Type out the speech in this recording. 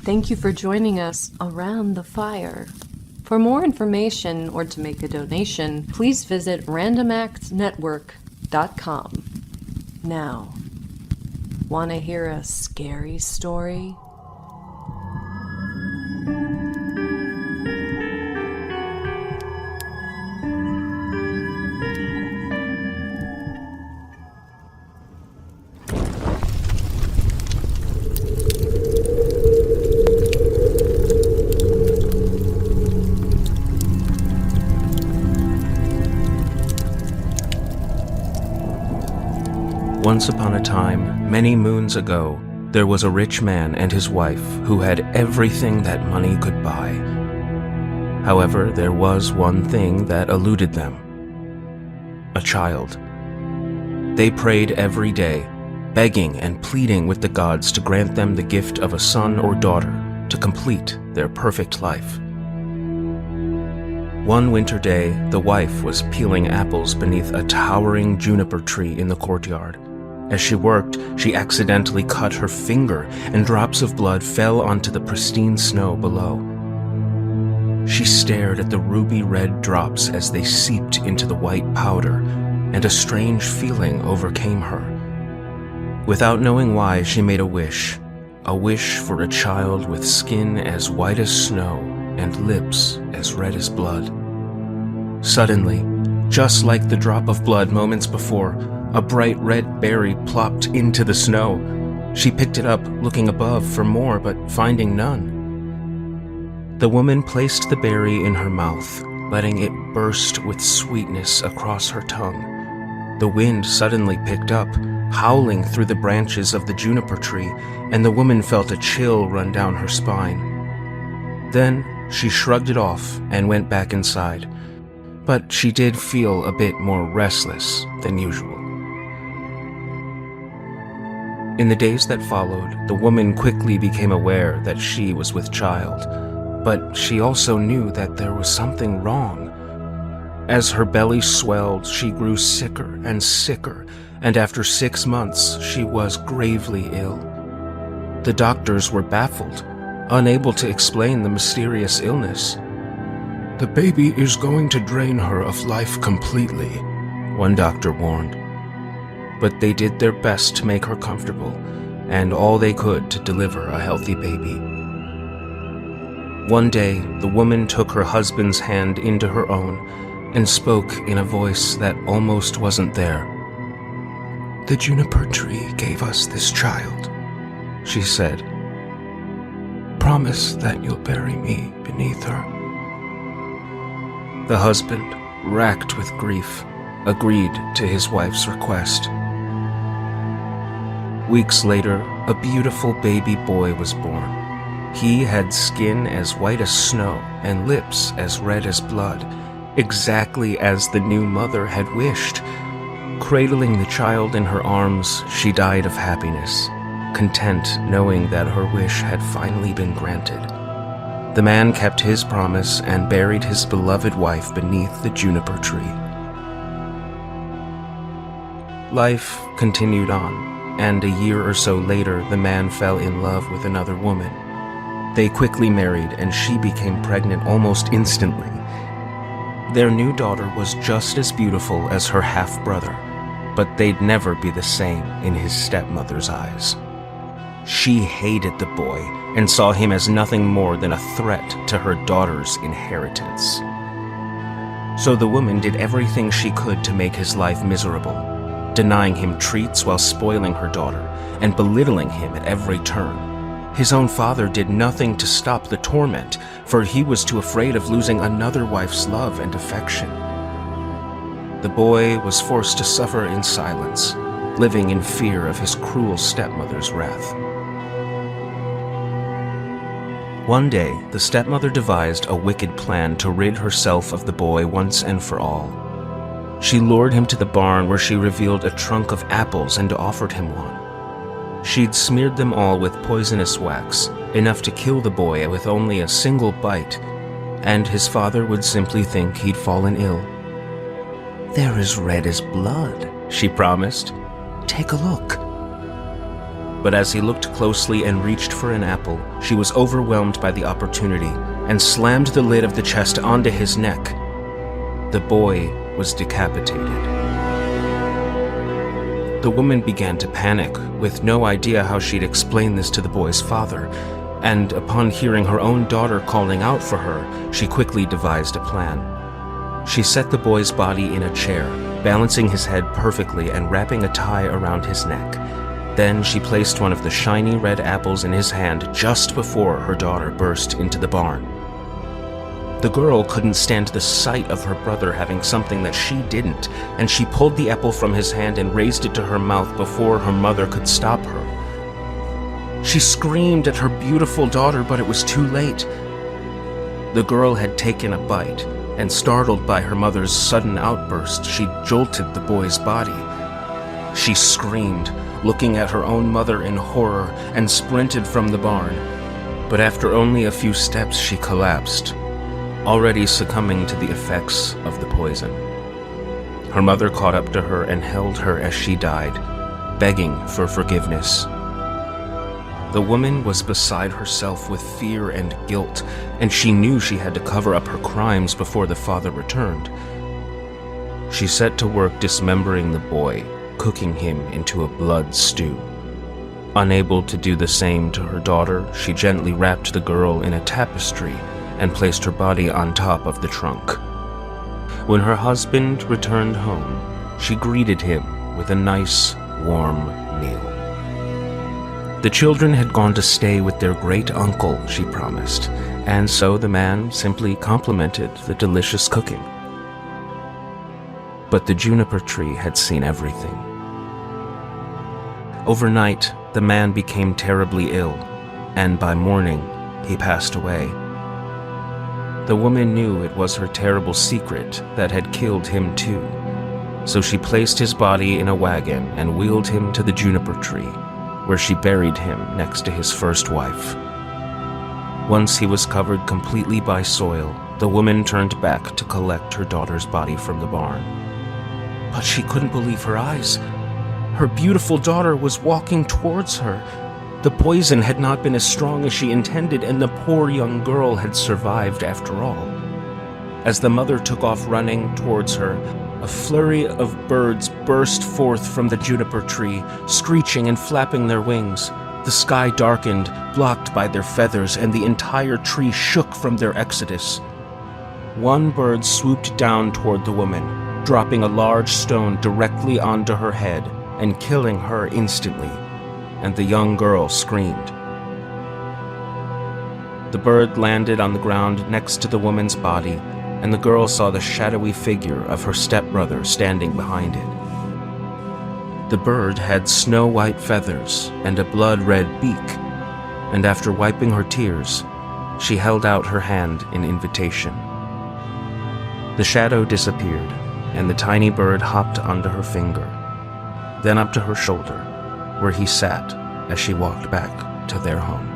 Thank you for joining us around the fire. For more information or to make a donation, please visit randomactsnetwork.com. Now, want to hear a scary story? Once upon a time, many moons ago, there was a rich man and his wife who had everything that money could buy. However, there was one thing that eluded them: a child. They prayed every day, begging and pleading with the gods to grant them the gift of a son or daughter to complete their perfect life. One winter day, the wife was peeling apples beneath a towering juniper tree in the courtyard. As she worked, she accidentally cut her finger, and drops of blood fell onto the pristine snow below. She stared at the ruby-red drops as they seeped into the white powder, and a strange feeling overcame her. Without knowing why, she made a wish for a child with skin as white as snow and lips as red as blood. Suddenly, just like the drop of blood moments before, a bright red berry plopped into the snow. She picked it up, looking above for more, but finding none. The woman placed the berry in her mouth, letting it burst with sweetness across her tongue. The wind suddenly picked up, howling through the branches of the juniper tree, and the woman felt a chill run down her spine. Then she shrugged it off and went back inside, but she did feel a bit more restless than usual. In the days that followed, the woman quickly became aware that she was with child, but she also knew that there was something wrong. As her belly swelled, she grew sicker, and after 6 months, she was gravely ill. The doctors were baffled, unable to explain the mysterious illness. "The baby is going to drain her of life completely," one doctor warned. But they did their best to make her comfortable, and all they could to deliver a healthy baby. One day, the woman took her husband's hand into her own and spoke in a voice that almost wasn't there. "The juniper tree gave us this child," she said. "Promise that you'll bury me beneath her." The husband, racked with grief, agreed to his wife's request. Weeks later, a beautiful baby boy was born. He had skin as white as snow and lips as red as blood, exactly as the new mother had wished. Cradling the child in her arms, she died of happiness, content knowing that her wish had finally been granted. The man kept his promise and buried his beloved wife beneath the juniper tree. Life continued on, and a year or so later, the man fell in love with another woman. They quickly married, and she became pregnant almost instantly. Their new daughter was just as beautiful as her half-brother, but they'd never be the same in his stepmother's eyes. She hated the boy and saw him as nothing more than a threat to her daughter's inheritance. So the woman did everything she could to make his life miserable, denying him treats while spoiling her daughter, and belittling him at every turn. His own father did nothing to stop the torment, for he was too afraid of losing another wife's love and affection. The boy was forced to suffer in silence, living in fear of his cruel stepmother's wrath. One day, the stepmother devised a wicked plan to rid herself of the boy once and for all. She lured him to the barn where she revealed a trunk of apples and offered him one. She'd smeared them all with poisonous wax, enough to kill the boy with only a single bite, and his father would simply think he'd fallen ill. "They're as red as blood," she promised. "Take a look." But as he looked closely and reached for an apple, she was overwhelmed by the opportunity and slammed the lid of the chest onto his neck. The boy was decapitated. The woman began to panic, with no idea how she'd explain this to the boy's father, and upon hearing her own daughter calling out for her, she quickly devised a plan. She set the boy's body in a chair, balancing his head perfectly and wrapping a tie around his neck. Then she placed one of the shiny red apples in his hand just before her daughter burst into the barn. The girl couldn't stand the sight of her brother having something that she didn't, and she pulled the apple from his hand and raised it to her mouth before her mother could stop her. She screamed at her beautiful daughter, but it was too late. The girl had taken a bite, and startled by her mother's sudden outburst, she jolted the boy's body. She screamed, looking at her own mother in horror, and sprinted from the barn. But after only a few steps, she collapsed, already succumbing to the effects of the poison. Her mother caught up to her and held her as she died, begging for forgiveness. The woman was beside herself with fear and guilt, and she knew she had to cover up her crimes before the father returned. She set to work dismembering the boy, cooking him into a blood stew. Unable to do the same to her daughter, she gently wrapped the girl in a tapestry and placed her body on top of the trunk. When her husband returned home, she greeted him with a nice, warm meal. The children had gone to stay with their great-uncle, she promised, and so the man simply complimented the delicious cooking. But the juniper tree had seen everything. Overnight, the man became terribly ill, and by morning, he passed away. The woman knew it was her terrible secret that had killed him too, so she placed his body in a wagon and wheeled him to the juniper tree, where she buried him next to his first wife. Once he was covered completely by soil, the woman turned back to collect her daughter's body from the barn. But she couldn't believe her eyes. Her beautiful daughter was walking towards her. The poison had not been as strong as she intended, and the poor young girl had survived after all. As the mother took off running towards her, a flurry of birds burst forth from the juniper tree, screeching and flapping their wings. The sky darkened, blocked by their feathers, and the entire tree shook from their exodus. One bird swooped down toward the woman, dropping a large stone directly onto her head and killing her instantly, and the young girl screamed. The bird landed on the ground next to the woman's body, and the girl saw the shadowy figure of her stepbrother standing behind it. The bird had snow-white feathers and a blood-red beak, and after wiping her tears, she held out her hand in invitation. The shadow disappeared, and the tiny bird hopped onto her finger, then up to her shoulder, where he sat as she walked back to their home.